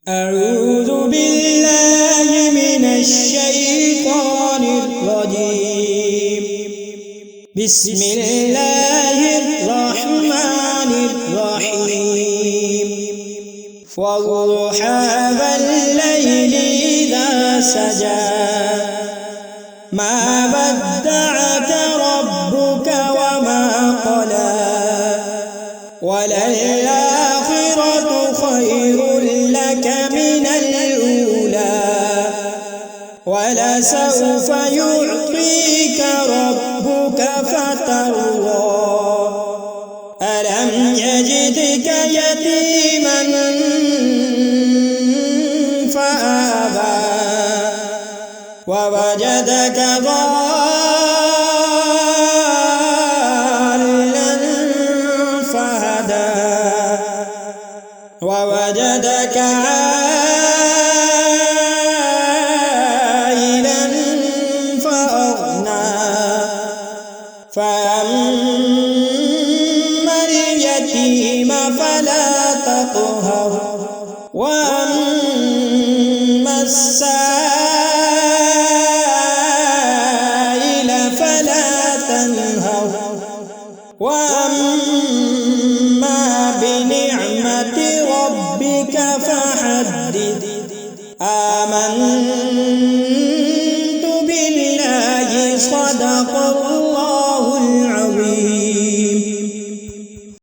أعوذ بالله من الشيطان الرجيم. بسم الله الرحمن الرحيم. والضحى والليل إذا سجى ما ودعك ربك وما قلى وللآخرة خير لك من الأولى ولسوف يعطيك ربك فترضى ألم يجدك يتيما فآوى ووجدك ضالا فهدى ووجدك عائلا فأغنى فأما اليتيم فلا تقهر وأما السائل فلا تنهر وأما بنعمة ربك فحدث. آمنا